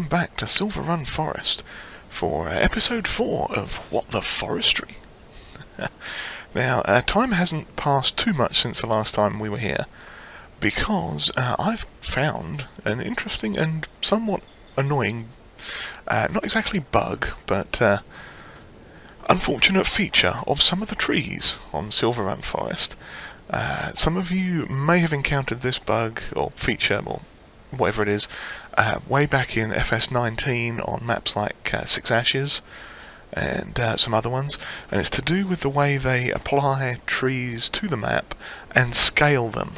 welcome back to Silverrun Forest for episode 4 of What the Forestry. Now, time hasn't passed too much since the last time we were here, because I've found an interesting and somewhat annoying, not exactly bug, but unfortunate feature of some of the trees on Silverrun Forest. Some of you may have encountered this bug or feature, or whatever it is, way back in FS19 on maps like Six Ashes and some other ones, and it's to do with the way they apply trees to the map and scale them.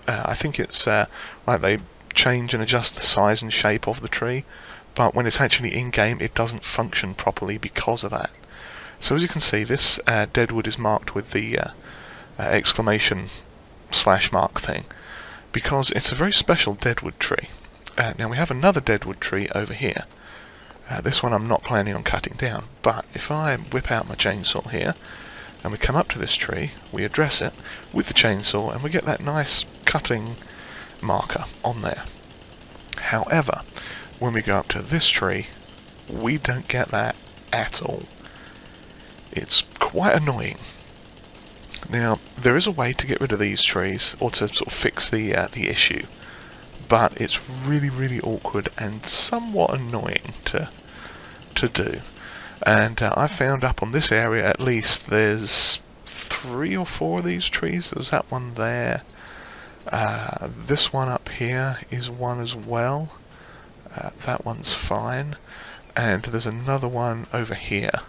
I think it's like they change and adjust the size and shape of the tree, but when it's actually in-game it doesn't function properly because of that. So as you can see, this deadwood is marked with the exclamation / mark thing, because it's a very special deadwood tree. Now we have another deadwood tree over here. This one I'm not planning on cutting down, but if I whip out my chainsaw here, and we come up to this tree, we address it with the chainsaw, and we get that nice cutting marker on there. However, when we go up to this tree, we don't get that at all. It's quite annoying. Now, there is a way to get rid of these trees, or to sort of fix the issue, but it's really awkward and somewhat annoying to do. And I found up on this area at least there's 3 or 4 of these trees. There's that one there. This one up here is one as well. That one's fine. And there's another one over here.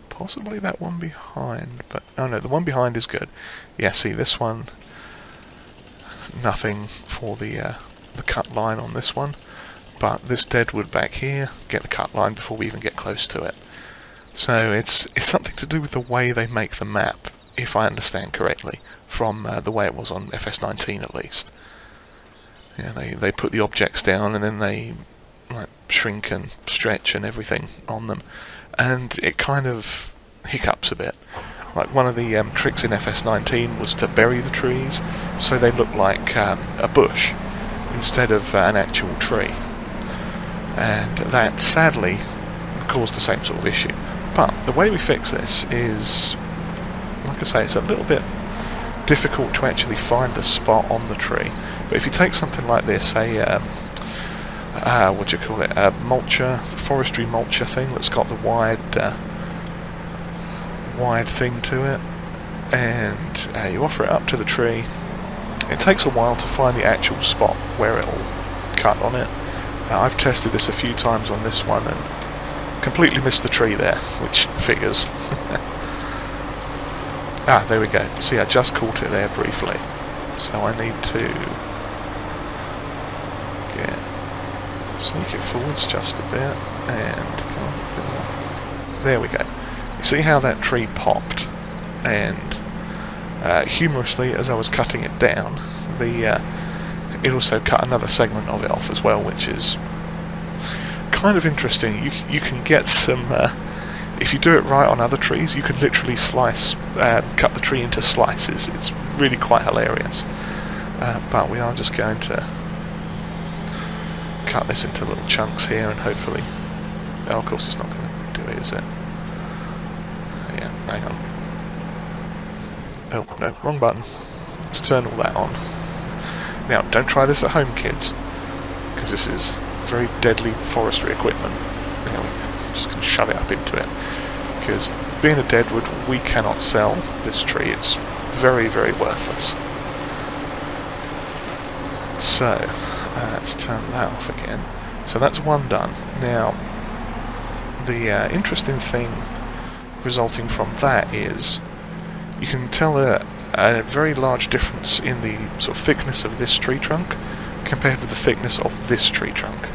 Possibly that one behind, but oh no, the one behind is good. Yeah, see this one, nothing for the cut line on this one, but this deadwood back here, get the cut line before we even get close to it. So it's something to do with the way they make the map, if I understand correctly, from the way it was on FS19 at least. Yeah, they put the objects down and then they like shrink and stretch and everything on them, and it kind of hiccups a bit. Like one of the tricks in FS19 was to bury the trees so they look like a bush instead of an actual tree, and that sadly caused the same sort of issue. But the way we fix this is, like I say, it's a little bit difficult to actually find the spot on the tree, but if you take something like this, a what do you call it, a mulcher, forestry mulcher thing that's got the wide thing to it, and you offer it up to the tree, it takes a while to find the actual spot where it'll cut on it. I've tested this a few times on this one and completely missed the tree there, which figures. There we go. See, I just caught it there briefly, so I need to sneak it forwards just a bit, and come on, there we go. You see how that tree popped, and humorously, as I was cutting it down, it also cut another segment of it off as well, which is kind of interesting. You can get some, if you do it right on other trees, you can literally cut the tree into slices. It's really quite hilarious. But we are just going to cut this into little chunks here, and hopefully, oh, of course it's not going to do it, is it? Yeah, hang on. Oh no, wrong button. Let's turn all that on. Now, don't try this at home, kids, because this is very deadly forestry equipment. There we go. Just going to shove it up into it, because being a deadwood, we cannot sell this tree. It's very worthless. So let's turn that off again. So that's one done. Now, the interesting thing resulting from that is you can tell a very large difference in the sort of thickness of this tree trunk compared with the thickness of this tree trunk.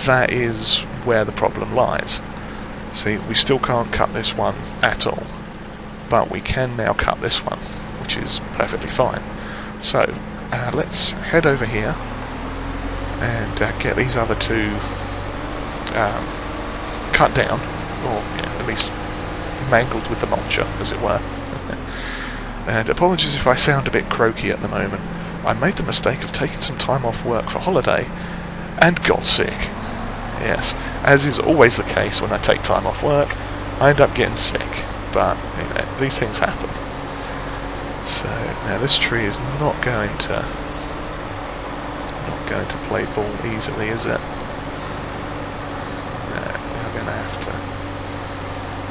That is where the problem lies. See, we still can't cut this one at all, but we can now cut this one, which is perfectly fine. So let's head over here and get these other two cut down, or at least mangled with the mulcher, as it were. And apologies if I sound a bit croaky at the moment. I made the mistake of taking some time off work for holiday and got sick. Yes, as is always the case when I take time off work, I end up getting sick, but you know, these things happen. So now this tree is not going to play ball easily, is it? No, we're going to have to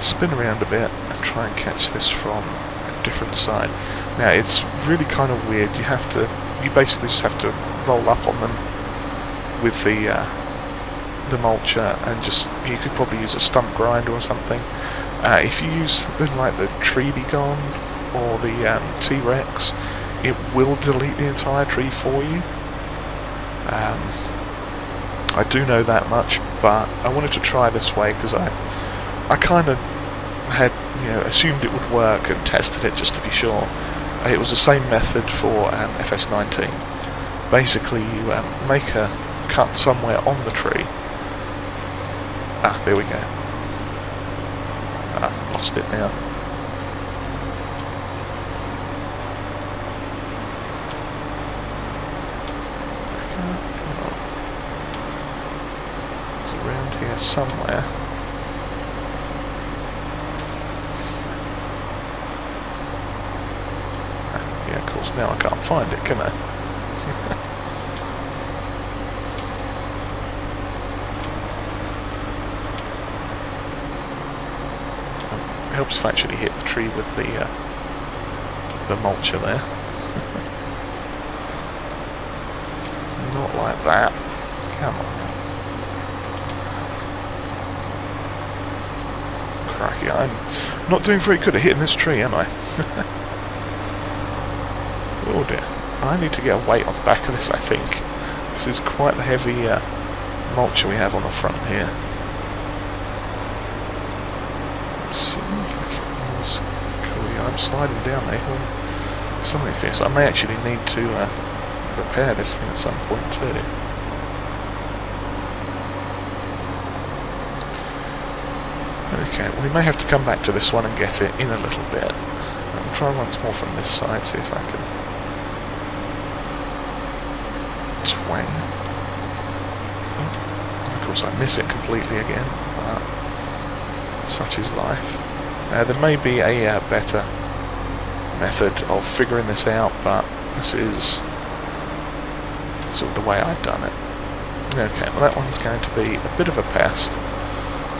spin around a bit and try and catch this from a different side. Now it's really kind of weird. You basically just have to roll up on them with the mulcher, and you could probably use a stump grinder or something. If you use something like the tree be gone or the T-Rex, it will delete the entire tree for you. I do know that much, but I wanted to try this way because I kind of had assumed it would work and tested it just to be sure. It was the same method for FS19. Basically, you make a cut somewhere on the tree. There we go. Lost it now. Come on. It's around here somewhere. Yeah, of course, now I can't find it, can I? It helps if I actually hit the tree with the mulcher there. Not like that. Come on. Cracky, I'm not doing very good at hitting this tree, am I? Oh dear. I need to get a weight on the back of this, I think. This is quite the heavy mulcher we have on the front here. Let's see. I'm sliding down a hill. Something fierce. I may actually need to repair this thing at some point too. Okay, we may have to come back to this one and get it in a little bit. I'll try once more from this side, see if I can twang. Oh, of course I miss it completely again, but such is life. There may be a better method of figuring this out, but this is sort of the way I've done it. Okay, well that one's going to be a bit of a pest,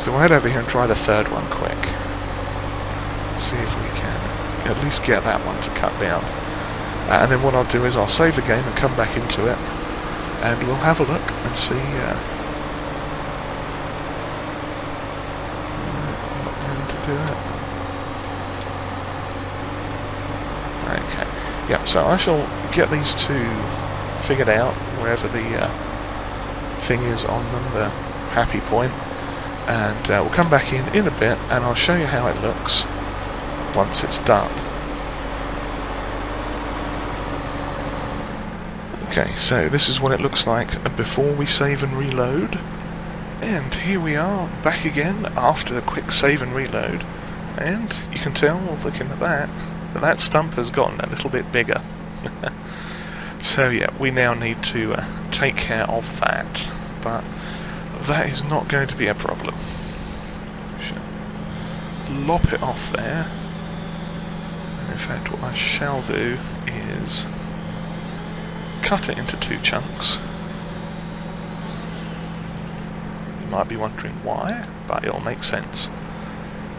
so we'll head over here and try the third one quick. See if we can at least get that one to cut down. And then what I'll do is I'll save the game and come back into it, and we'll have a look and see. I'm not going to do it. Okay, yep, so I shall get these two figured out, wherever the thing is on them, the happy point, and we'll come back in a bit and I'll show you how it looks once it's done. Okay, so this is what it looks like before we save and reload, and here we are back again after a quick save and reload, and you can tell, looking at that stump has gotten a little bit bigger. So yeah, we now need to take care of that, but that is not going to be a problem. Lop it off there. And in fact, what I shall do is cut it into two chunks. You might be wondering why, but it'll make sense,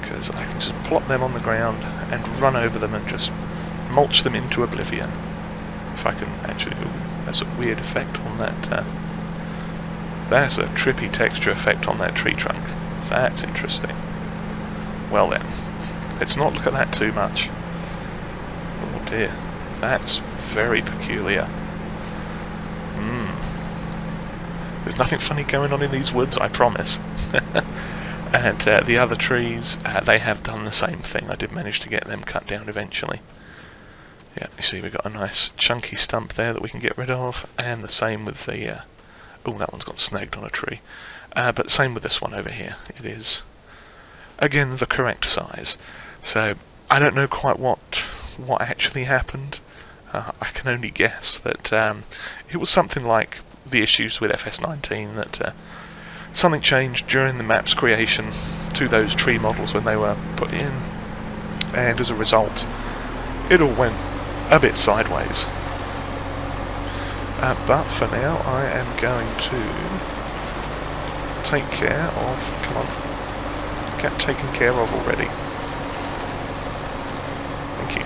because I can just plop them on the ground and run over them and just mulch them into oblivion. If I can actually... Ooh, that's a weird effect on that. That's a trippy texture effect on that tree trunk. That's interesting. Well then, let's not look at that too much. Oh dear, that's very peculiar. There's nothing funny going on in these woods, I promise. And the other trees, they have done the same thing. I did manage to get them cut down eventually. Yeah, you see we've got a nice chunky stump there that we can get rid of, and the same with the... oh, that one's got snagged on a tree. But same with this one over here. It is, again, the correct size. So, I don't know quite what actually happened. I can only guess that it was something like the issues with FS19 that something changed during the map's creation to those tree models when they were put in, and as a result it all went a bit sideways. But for now I am going to take care of... come on, get taken care of already. Thank you.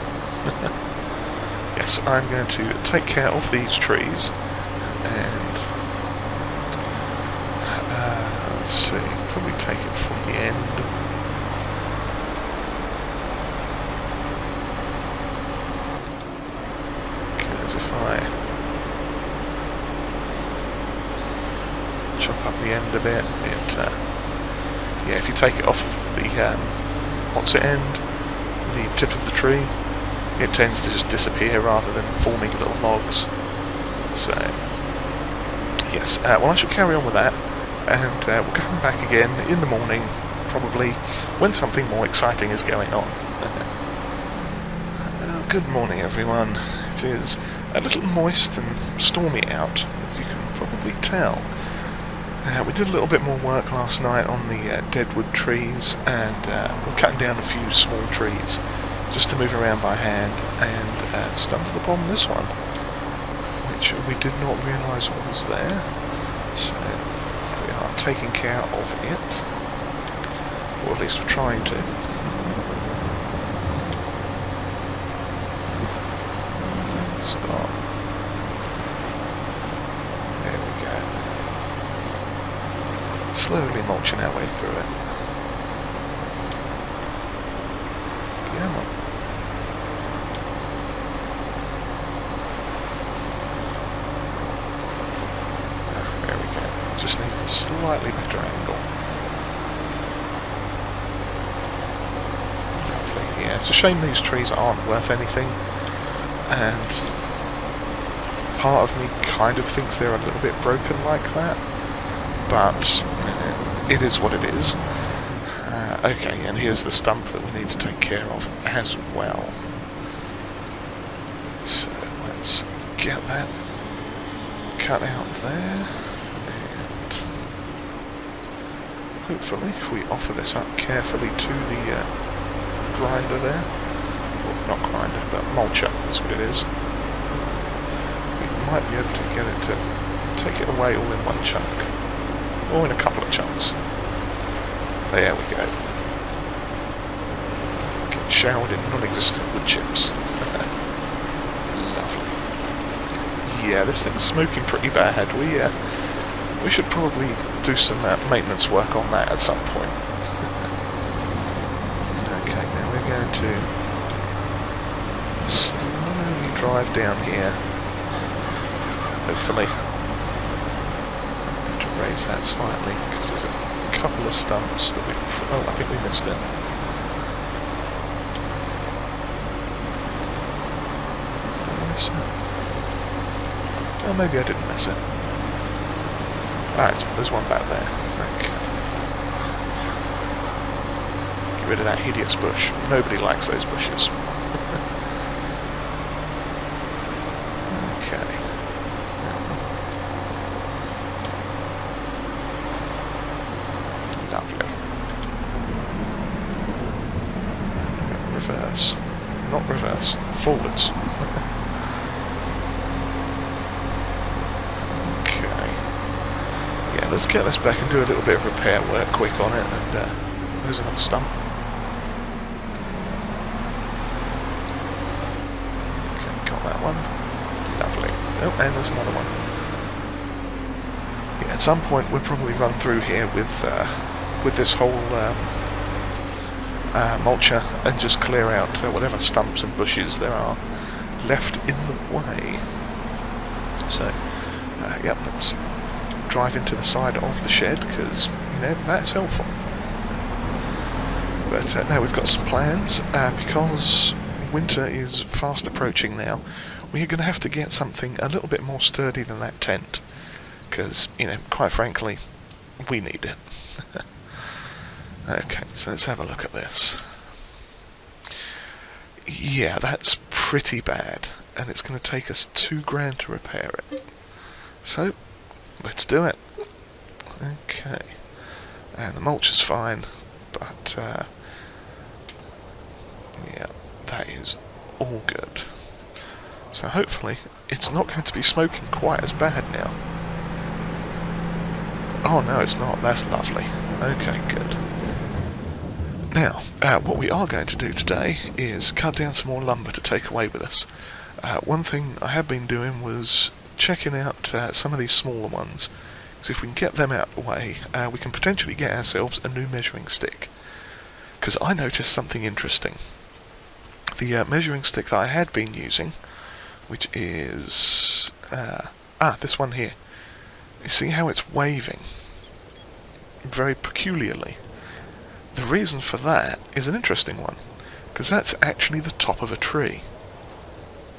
Yes, I'm going to take care of these trees, and let's see, probably take it from the end. Because if I chop up the end a bit, yeah, if you take it off the opposite end, the tip of the tree, it tends to just disappear rather than forming little logs. So yes, well, I shall carry on with that, and we'll come back again in the morning, probably when something more exciting is going on. Good morning, everyone. It is a little moist and stormy out, as you can probably tell. We did a little bit more work last night on the deadwood trees, and we're cutting down a few small trees just to move around by hand, and stumbled upon this one, which we did not realise was there. So we are taking care of it, or at least we're trying to. Start. There we go. Slowly mulching our way through it. Come on. Oh, there we go. Just need a slightly better angle. Lovely. Yeah, it's a shame these trees aren't worth anything, and part of me kind of thinks they're a little bit broken like that, but it is what it is. Okay, and here's the stump that we need to take care of as well. So let's get that cut out there, and hopefully if we offer this up carefully to the grinder there, well, not grinder, but mulcher, that's what it is, we might be able to get it to take it away all in one chunk, or in a couple of chunks. There we go. Get showered in non-existent wood chips. Lovely. Yeah, this thing's smoking pretty bad. We should probably do some maintenance work on that at some point. Okay, now we're going to slowly drive down here. Hopefully. I'm going to raise that slightly, because there's a couple of stumps that oh, I think we missed it. Did I miss it? Oh, maybe I didn't miss it. Alright, there's one back there. Okay. Get rid of that hideous bush. Nobody likes those bushes. Okay. Lovely. Reverse. Not reverse. Forwards. Okay. Yeah, let's get this back and do a little bit of repair work quick on it, and there's another stump. Okay, got that one. Lovely. Oh, and there's another one. Yeah, at some point we'll probably run through here with this whole mulcher and just clear out whatever stumps and bushes there are left in the way. So, yep, let's drive into the side of the shed, because, you know, that's helpful. But now we've got some plans, because winter is fast approaching now. We're going to have to get something a little bit more sturdy than that tent, because, you know, quite frankly, we need it. Okay, so let's have a look at this. Yeah, that's pretty bad, and it's going to take us $2,000 to repair it. So, let's do it. Okay. And the mulch is fine, but yeah, that is all good. So hopefully it's not going to be smoking quite as bad now. Oh no, it's not. That's lovely. Okay, good. Now, what we are going to do today is cut down some more lumber to take away with us. One thing I have been doing was checking out some of these smaller ones, because if we can get them out of the way, we can potentially get ourselves a new measuring stick. Because I noticed something interesting. The measuring stick that I had been using, which is this one here. You see how it's waving very peculiarly? The reason for that is an interesting one, because that's actually the top of a tree.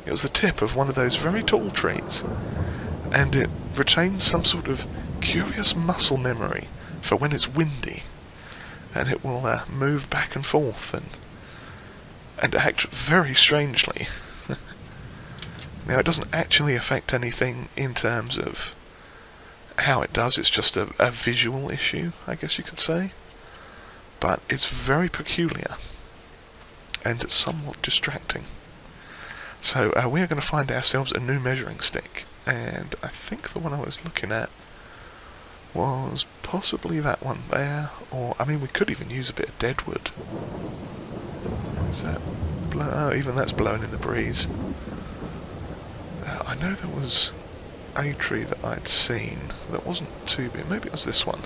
It was the tip of one of those very tall trees, and it retains some sort of curious muscle memory for when it's windy, and it will move back and forth and act very strangely. Now, it doesn't actually affect anything in terms of how it does, it's just a visual issue, I guess you could say. But it's very peculiar and somewhat distracting. So we're going to find ourselves a new measuring stick, and I think the one I was looking at was possibly that one there, or I mean we could even use a bit of deadwood. Is that oh, even that's blowing in the breeze. I know there was a tree that I'd seen that wasn't too big. Maybe it was this one.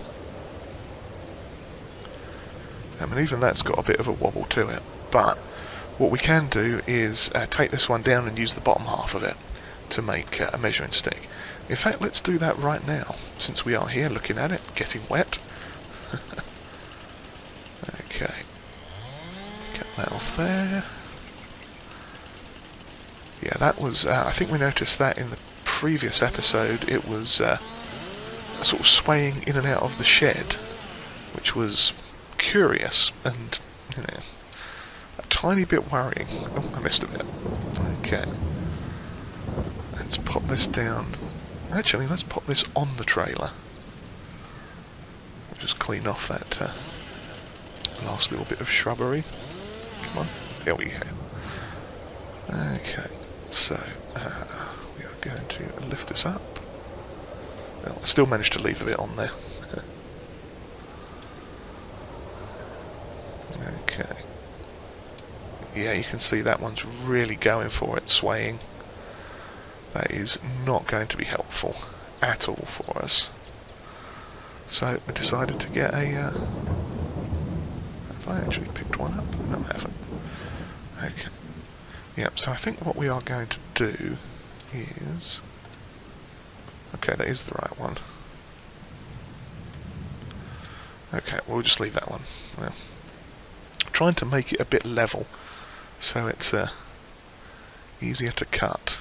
I mean, even that's got a bit of a wobble to it. But what we can do is take this one down and use the bottom half of it to make a measuring stick. In fact, let's do that right now, since we are here looking at it, getting wet. Okay. Get that off there. Yeah, that was, I think we noticed that in the previous episode. It was sort of swaying in and out of the shed, which was curious and, you know, a tiny bit worrying. Oh, I missed a bit. Okay. Let's pop this down. Actually, let's pop this on the trailer. Just clean off that last little bit of shrubbery. Come on. There we go. Okay. So, we are going to lift this up. Well, I still managed to leave a bit on there. Okay. Yeah, you can see that one's really going for it, swaying. That is not going to be helpful at all for us. So I decided to get a... have I actually picked one up? No, I haven't. Okay. Yep, so I think what we are going to do is... Okay, that is the right one. Okay, we'll just leave that one. Well, trying to make it a bit level so it's easier to cut.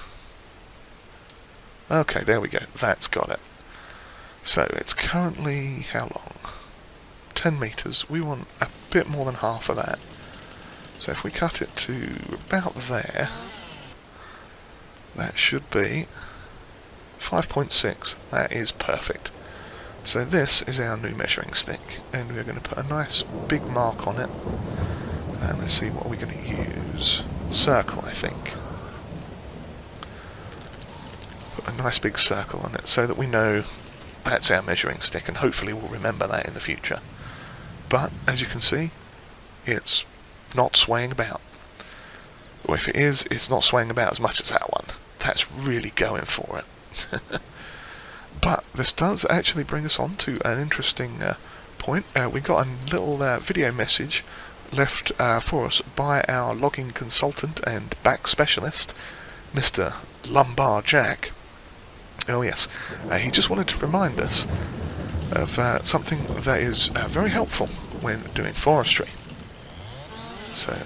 Okay, there we go. That's got it. So it's currently how long? 10 meters. We want a bit more than half of that. So if we cut it to about there, that should be 5.6. That is perfect. So this is our new measuring stick, and we're going to put a nice big mark on it. And let's see, what are we going to use? Circle, I think. Put a nice big circle on it so that we know that's our measuring stick, and hopefully we'll remember that in the future. But as you can see, it's not swaying about. Or if it is, it's not swaying about as much as that one. That's really going for it. But this does actually bring us on to an interesting point. We got a little video message left for us by our logging consultant and back specialist, Mr. Lumbar Jack. Oh yes, he just wanted to remind us of something that is very helpful when doing forestry. So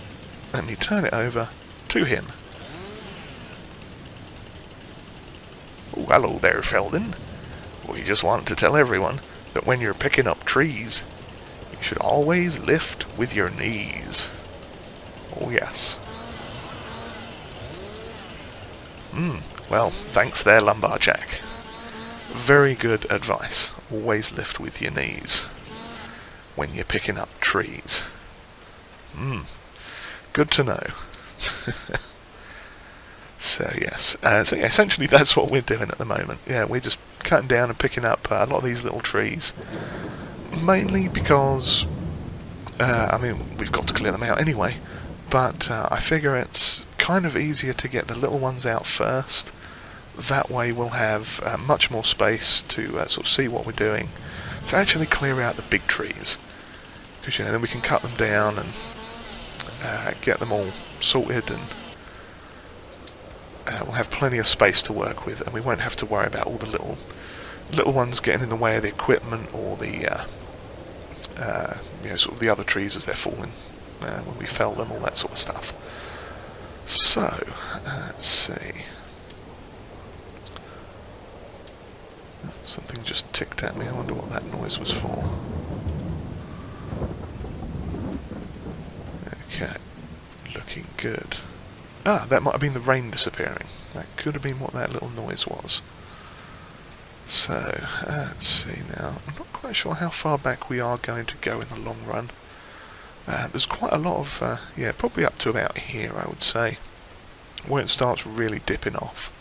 let me turn it over to him. Oh, hello there, Sheldon. We just wanted to tell everyone that when you're picking up trees, you should always lift with your knees. Oh yes. Well, thanks there, Lumberjack. Very good advice. Always lift with your knees. when you're picking up trees. Good to know. So yes, so yeah, essentially that's what we're doing at the moment. Yeah, we're just cutting down and picking up a lot of these little trees, mainly because, I mean, we've got to clear them out anyway, but I figure it's kind of easier to get the little ones out first. That way we'll have much more space to sort of see what we're doing, to actually clear out the big trees, because then we can cut them down and get them all sorted, and we'll have plenty of space to work with, and we won't have to worry about all the little ones getting in the way of the equipment, or the sort of the other trees as they're falling when we fell them, all that sort of stuff. So let's see. Something just ticked at me. I wonder what that noise was for. Okay, looking good. Ah, that might have been the rain disappearing. That could have been what that little noise was. So, let's see now. I'm not quite sure how far back we are going to go in the long run. There's quite a lot of, yeah, probably up to about here, I would say, where it starts really dipping off.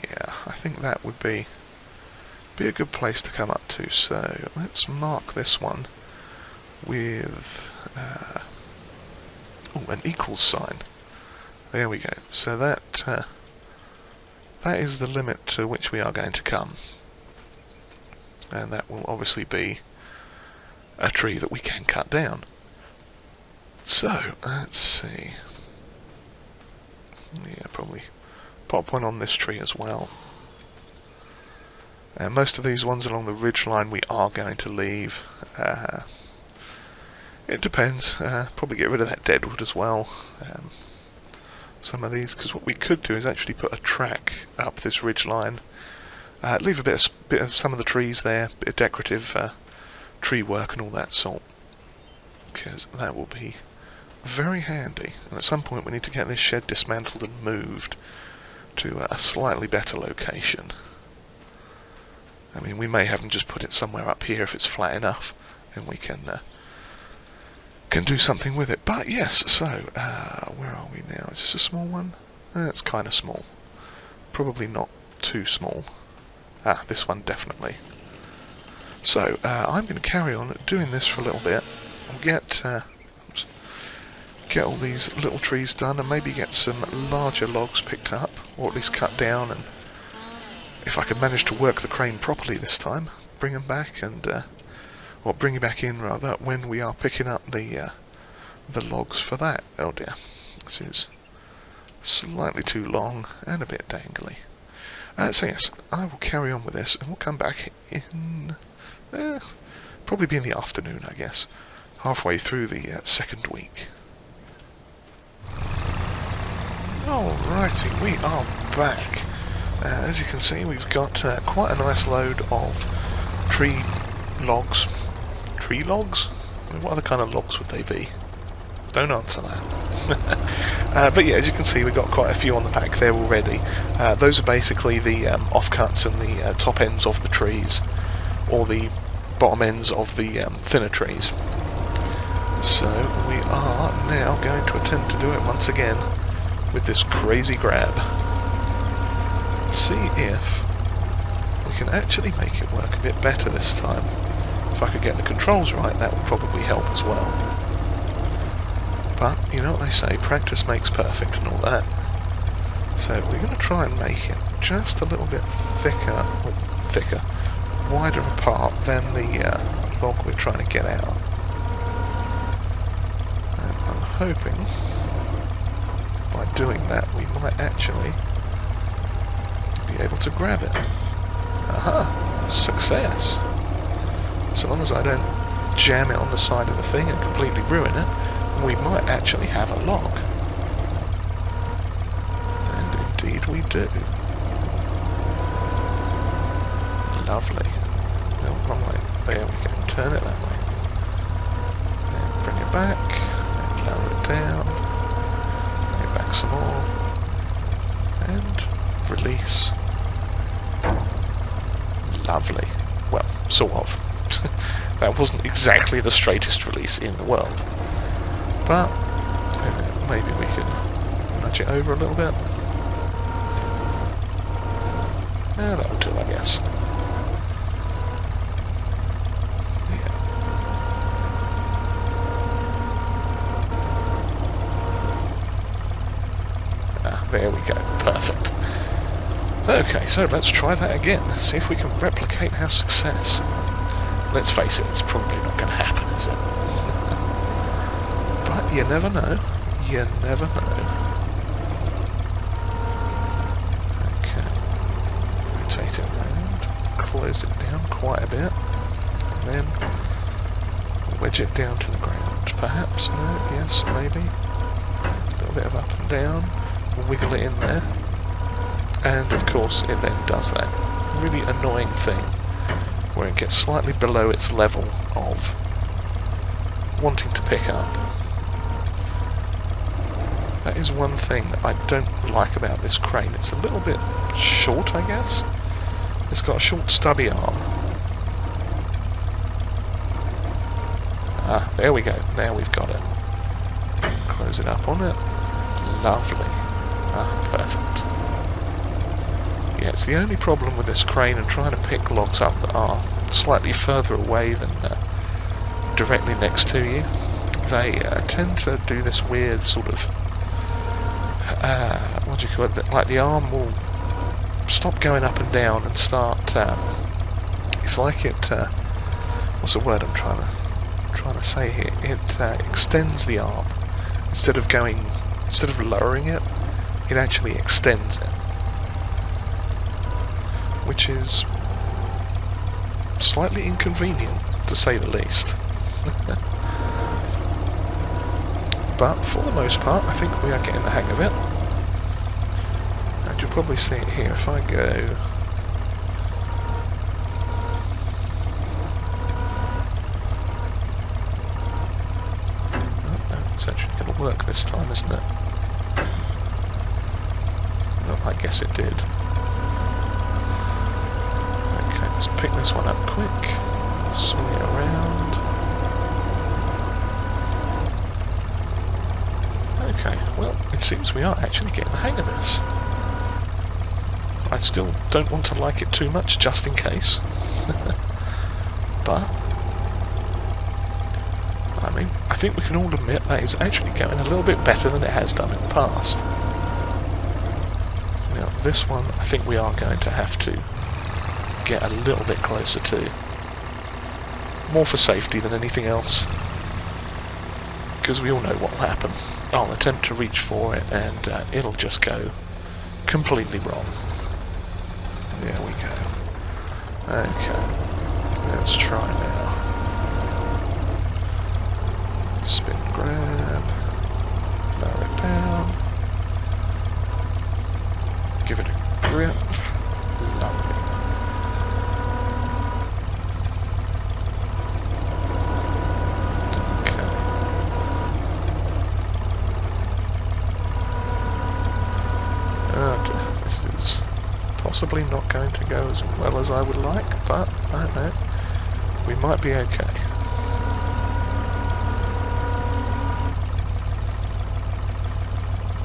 Yeah, I think that would be a good place to come up to. So, let's mark this one with an equals sign. There we go. So that is the limit to which we are going to come, and that will obviously be a tree that we can cut down. So let's see. Yeah, probably pop one on this tree as well. And most of these ones along the ridge line we are going to leave. It depends. Probably get rid of that deadwood as well. Some of these, because what we could do is actually put a track up this ridge line. Leave a bit of some of the trees there, bit of decorative tree work and all that sort. Because that will be very handy. And at some point we need to get this shed dismantled and moved to a slightly better location. I mean, we may have them just put it somewhere up here if it's flat enough, and we can do something with it. But yes, so where are we now? Is this a small one? It's kind of small. Probably not too small. This one definitely. So I'm going to carry on doing this for a little bit. I'll get all these little trees done, and maybe get some larger logs picked up, or at least cut down, and if I can manage to work the crane properly this time, bring them back, and or bring it back in rather, when we are picking up the logs for that. Oh dear, this is slightly too long and a bit dangly. So yes, I will carry on with this, and we'll come back in probably be in the afternoon, I guess, halfway through the second week. Alrighty, we are back. As you can see, we've got quite a nice load of tree logs. Tree logs? I mean, what other kind of logs would they be? Don't answer that. But yeah, as you can see, we've got quite a few on the pack there already. Those are basically the offcuts and the top ends of the trees, or the bottom ends of the thinner trees. So we are now going to attempt to do it once again with this crazy grab. See if we can actually make it work a bit better this time. If I could get the controls right, that would probably help as well. But, you know what they say, practice makes perfect and all that. So we're going to try and make it just a little bit thicker, wider apart than the log we're trying to get out. And I'm hoping by doing that we might actually be able to grab it. Aha! Success! So long as I don't jam it on the side of the thing and completely ruin it, we might actually have a log. And indeed we do. Lovely. No, wrong way. There we go. Turn it that way. And bring it back. And lower it down. Bring it back some more. And release. Lovely. Well, sort of. That wasn't exactly the straightest release in the world. But, maybe we can nudge it over a little bit. Yeah, that'll do, I guess. There we go, perfect. Okay, so let's try that again, see if we can replicate our success. Let's face it, it's probably not going to happen, is it? But you never know, you never know. Okay, rotate it around, close it down quite a bit, and then wedge it down to the ground, perhaps, no, yes, maybe. A little bit of up and down. Wiggle it in there, and of course it then does that really annoying thing where it gets slightly below its level of wanting to pick up. That is one thing that I don't like about this crane. It's a little bit short, I guess. It's got a short stubby arm. Ah, there we go, now we've got it. Close it up on it. Lovely. Ah, perfect. Yeah, it's the only problem with this crane and trying to pick logs up that are slightly further away than directly next to you. They tend to do this weird sort of, what do you call it, like the arm will stop going up and down and start, it's like it, what's the word I'm trying to say here, it extends the arm. Instead of lowering it, it actually extends it, which is slightly inconvenient, to say the least. But for the most part, I think we are getting the hang of it. And you'll probably see it here if I go... Oh, no, it's actually going to work this time, isn't it? Well, I guess it did. Okay, let's pick this one up quick. Swing it around. Okay, well, it seems we are actually getting the hang of this. I still don't want to like it too much, just in case. But, I mean, I think we can all admit that it's actually going a little bit better than it has done in the past. Now, this one, I think we are going to have to get a little bit closer to. More for safety than anything else. Because we all know what will happen. I'll attempt to reach for it and it'll just go completely wrong. There we go. Okay. Let's try now. Spin grab. Lower it down. Give it a grip. Lovely. Okay. Okay. This is possibly not going to go as well as I would like, but I don't know. We might be okay.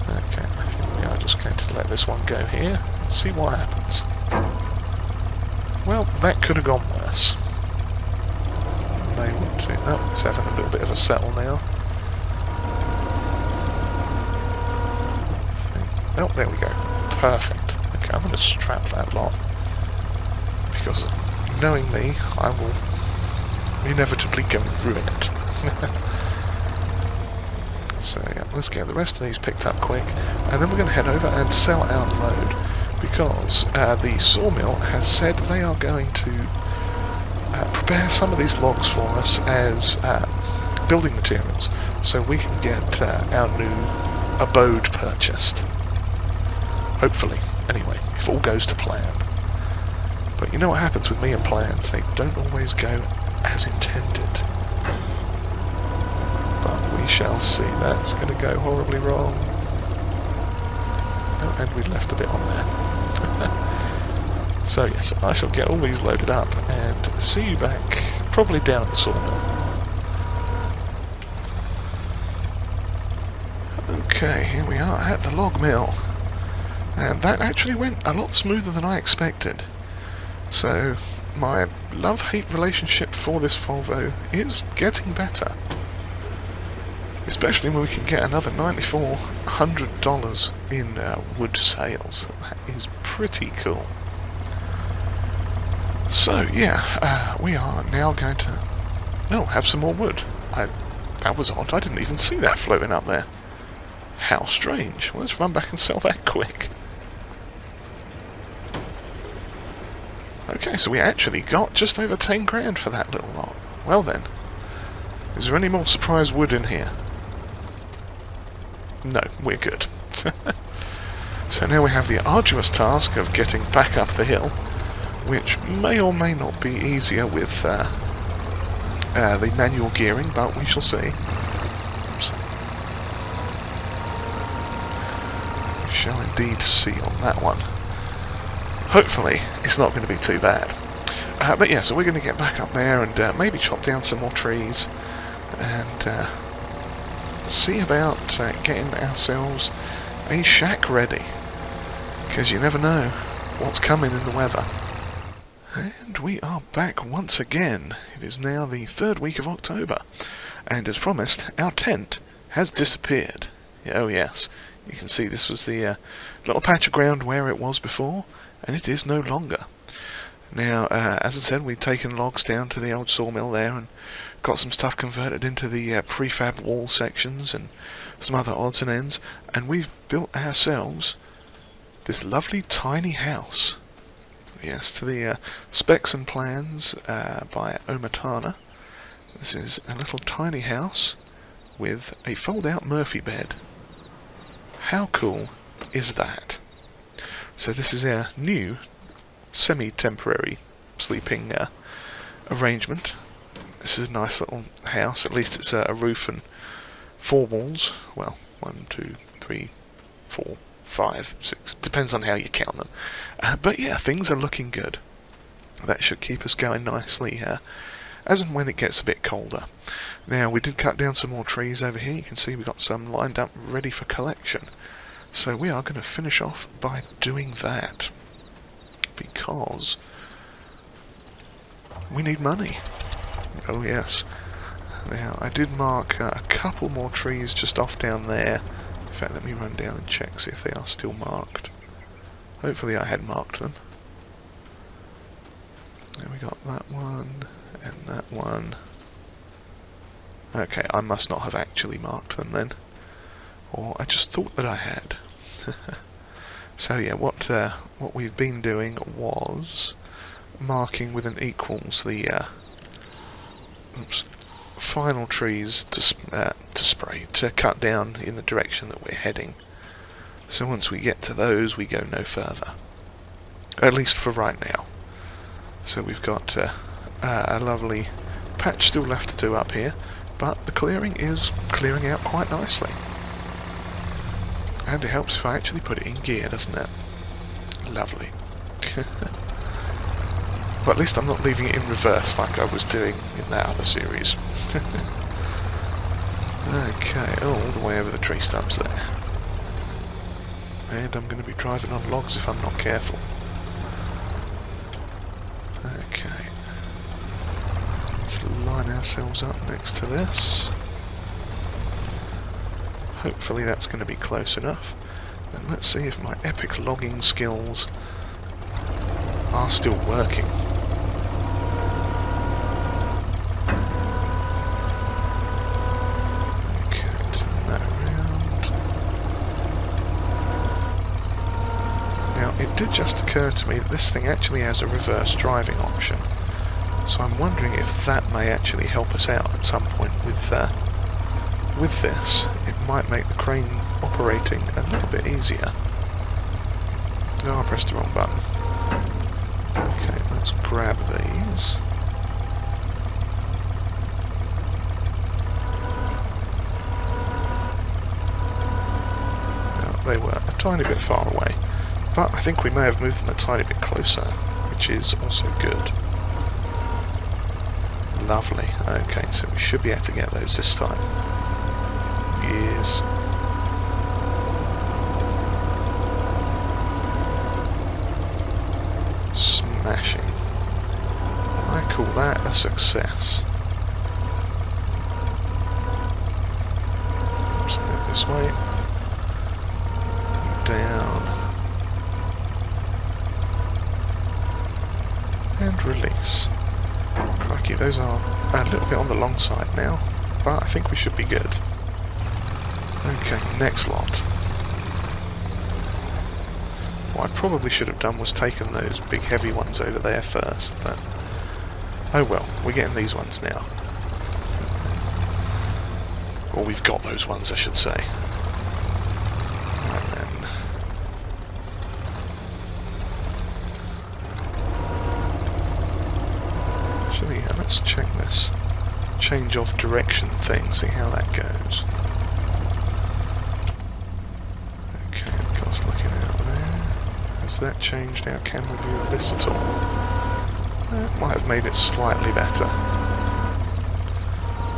Okay, I think we are just going to let this one go here and see what happens. Well, that could have gone worse. May want to. Oh, it's having a little bit of a settle now. Oh, there we go. Perfect. Okay, I'm going to strap that lot. Because, knowing me, I will inevitably go and ruin it. So yeah, let's get the rest of these picked up quick, and then we're going to head over and sell our load, because the sawmill has said they are going to prepare some of these logs for us as building materials, so we can get our new abode purchased. Hopefully, anyway, if all goes to plan. But you know what happens with me and plans, they don't always go as intended. But we shall see. That's going to go horribly wrong. Oh, and we left a bit on there. So yes, I shall get all these loaded up and see you back probably down at the sawmill. Okay, here we are at the log mill. And that actually went a lot smoother than I expected. So, my love-hate relationship for this Volvo is getting better. Especially when we can get another $9,400 in wood sales. That is pretty cool. So, yeah, we are now going to have some more wood. That was odd, I didn't even see that floating up there. How strange. Well, let's run back and sell that quick. Okay, so we actually got just over 10 grand for that little lot. Well then, is there any more surprise wood in here? No, we're good. So now we have the arduous task of getting back up the hill, which may or may not be easier with the manual gearing, but we shall see. Oops. We shall indeed see on that one. Hopefully, it's not going to be too bad. But yeah, so we're going to get back up there and maybe chop down some more trees and see about getting ourselves a shack ready. Because you never know what's coming in the weather. And we are back once again. It is now the 3rd week of October. And as promised, our tent has disappeared. Oh yes, you can see this was the little patch of ground where it was before. And it is no longer. Now, as I said, we've taken logs down to the old sawmill there and got some stuff converted into the prefab wall sections and some other odds and ends, and we've built ourselves this lovely tiny house. Yes, to the specs and plans by Omatana. This is a little tiny house with a fold-out Murphy bed. How cool is that? So this is our new semi-temporary sleeping arrangement. This is a nice little house. At least it's a roof and 4 walls. Well, 1, 2, 3, 4, 5, 6. Depends on how you count them. But yeah, things are looking good. That should keep us going nicely as and when it gets a bit colder. Now, we did cut down some more trees over here. You can see we've got some lined up ready for collection. So we are going to finish off by doing that, because we need money. Oh yes. Now I did mark a couple more trees just off down there. In fact, let me run down and check, see if they are still marked. Hopefully I had marked them. There we got that one, and that one. Okay, I must not have actually marked them then. Or I just thought that I had. So yeah, what we've been doing was marking with an equals the final trees to cut down in the direction that we're heading. So once we get to those, we go no further. At least for right now. So we've got a lovely patch still left to do up here, but the clearing is clearing out quite nicely. And it helps if I actually put it in gear, doesn't it? Lovely. But at least I'm not leaving it in reverse like I was doing in that other series. Okay, all the way over the tree stumps there. And I'm going to be driving on logs if I'm not careful. Okay. Let's line ourselves up next to this. Hopefully that's going to be close enough. And let's see if my epic logging skills are still working. Okay, turn that around. Now, it did just occur to me that this thing actually has a reverse driving option. So I'm wondering if that may actually help us out at some point with this. It might make the crane operating a little bit easier. No, I pressed the wrong button. Okay, let's grab these. Now, they were a tiny bit far away, but I think we may have moved them a tiny bit closer, which is also good. Lovely. Okay, so we should be able to get those this time. Yes. Smashing. I call that a success. Let's go this way. Down. And release. Crikey, those are a little bit on the long side now, but I think we should be good. Okay, next lot. What I probably should have done was taken those big heavy ones over there first, but oh well, we're getting these ones now. Or we've got those ones, I should say. And then actually, yeah, let's check this change of direction thing, see how that goes. Okay, of course, looking out there. Has that changed our camera view of this at all? It might have made it slightly better.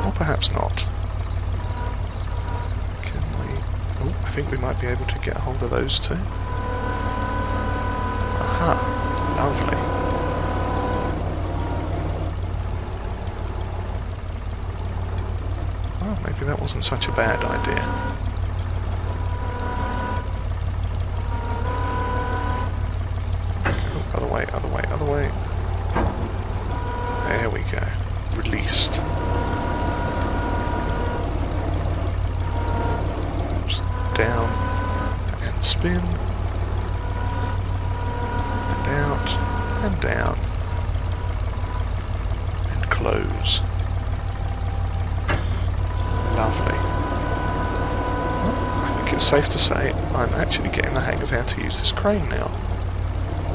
Or perhaps not. Can we... oh, I think we might be able to get a hold of those two. Aha, lovely. Well, maybe that wasn't such a bad idea. Oh, other way, other way, other way. There we go. Released. Oops. Down and spin. And out and down. And close. Lovely. Well, I think it's safe to say I'm actually getting the hang of how to use this crane now,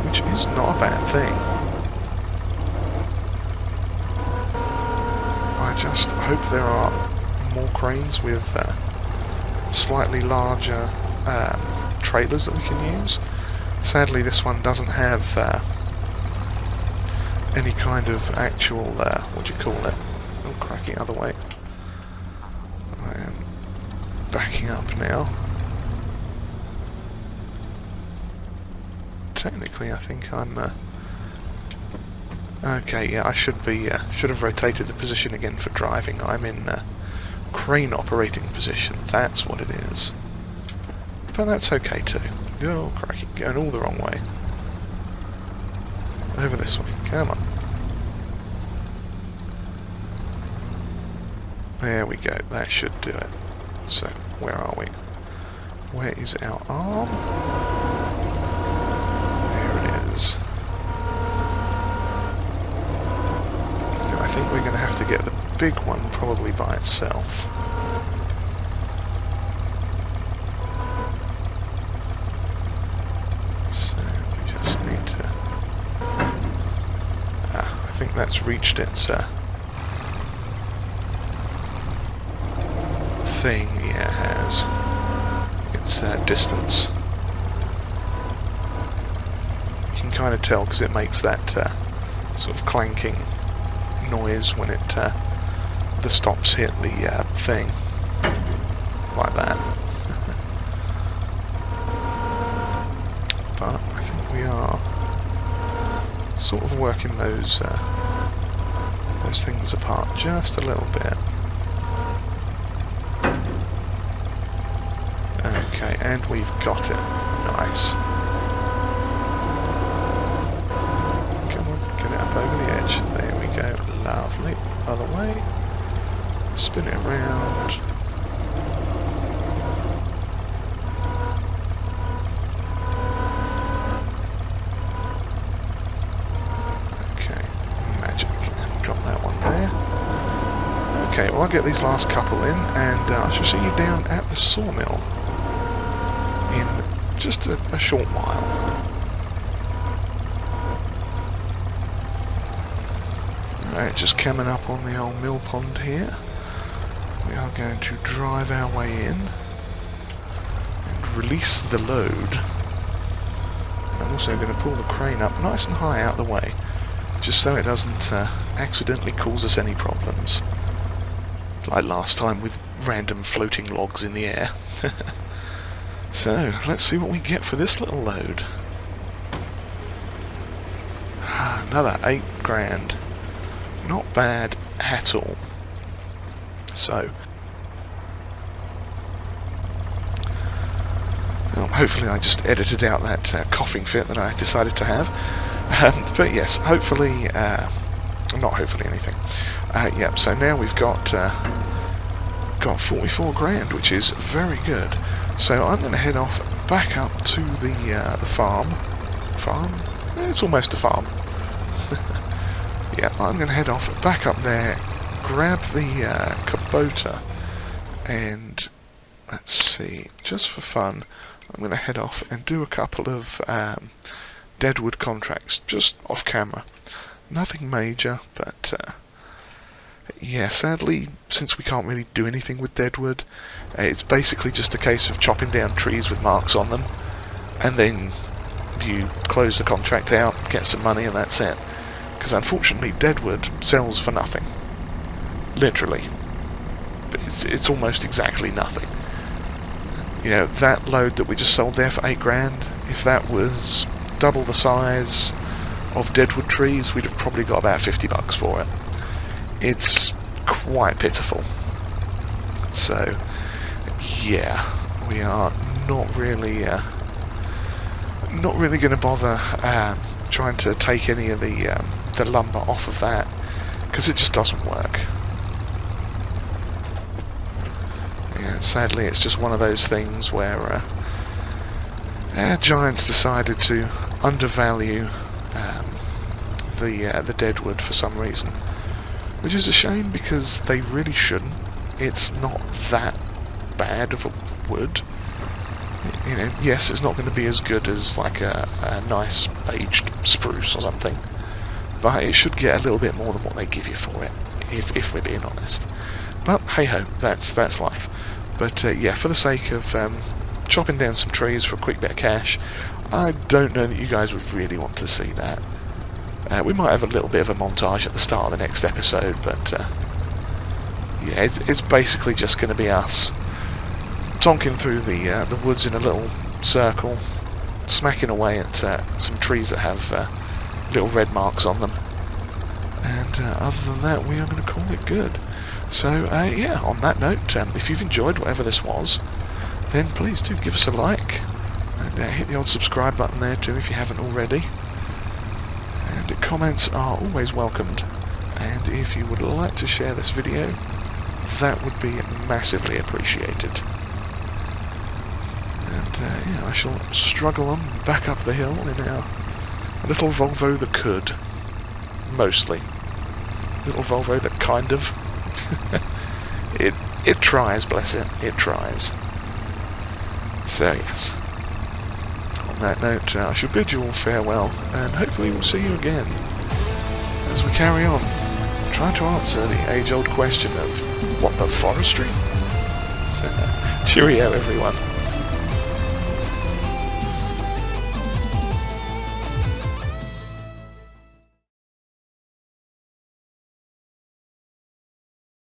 which is not a bad thing. I just hope there are more cranes with slightly larger trailers that we can use. Sadly, this one doesn't have any kind of actual, what do you call it? Oh, crikey, other way. I am backing up now. Technically, I think I'm... okay, yeah, I should have rotated the position again for driving. I'm in crane operating position, that's what it is. But that's okay too. Oh, crikey, going all the wrong way. Over this way, come on. There we go, that should do it. So, where are we? Where is our arm? There it is. I think we're going to have to get the big one probably by itself. So we just need to... I think that's reached its thing. Yeah, it has. Its distance. You can kind of tell because it makes that sort of clanking noise when it the stops hit the thing like that. But I think we are sort of working those things apart just a little bit. Okay, and we've got it. Nice. Come on, get it up over the edge. There we go. Lovely. Other way. Spin it around. Okay. Magic. And drop that one there. Okay, well I'll get these last couple in and I shall see you down at the sawmill in just a short while. Right, just coming up on the old mill pond here. We are going to drive our way in and release the load. I'm also going to pull the crane up nice and high out the way, just so it doesn't accidentally cause us any problems. Like last time with random floating logs in the air. So, let's see what we get for this little load. Another 8 grand. Not bad at all. So, hopefully I just edited out that coughing fit that I decided to have. But yes, hopefully, not hopefully anything. Yep, so now we've got 44 grand, which is very good. So I'm going to head off back up to the farm. Farm? It's almost a farm. Yeah, I'm going to head off back up there, grab the Kubota, and let's see, just for fun, I'm going to head off and do a couple of deadwood contracts, just off camera. Nothing major, but yeah, sadly, since we can't really do anything with deadwood, it's basically just a case of chopping down trees with marks on them, and then you close the contract out, get some money, and that's it. Because unfortunately, deadwood sells for nothing. Literally. But it's almost exactly nothing. You know, that load that we just sold there for 8 grand, if that was double the size of deadwood trees, we'd have probably got about 50 bucks for it. It's quite pitiful. So, yeah, we are not really going to bother trying to take any of the lumber off of that, because it just doesn't work. Yeah, sadly, it's just one of those things where giants decided to undervalue the deadwood for some reason, which is a shame because they really shouldn't. It's not that bad of a wood. You know, yes, it's not going to be as good as like a nice aged spruce or something, but it should get a little bit more than what they give you for it, if we're being honest. But hey ho, that's life. But yeah, for the sake of chopping down some trees for a quick bit of cash, I don't know that you guys would really want to see that. We might have a little bit of a montage at the start of the next episode, but yeah, it's basically just going to be us tonking through the woods in a little circle, smacking away at some trees that have little red marks on them, and other than that, we are going to call it good. So yeah, on that note, if you've enjoyed whatever this was, then please do give us a like, and hit the old subscribe button there too if you haven't already, and comments are always welcomed, and if you would like to share this video, that would be massively appreciated. And yeah, I shall struggle on back up the hill in our little Volvo that could. Mostly. Little Volvo that kind of. It tries, bless it. It tries. So yes. On that note, I shall bid you all farewell, and hopefully we'll see you again as we carry on trying to answer the age-old question of what the forestry? Cheerio, everyone.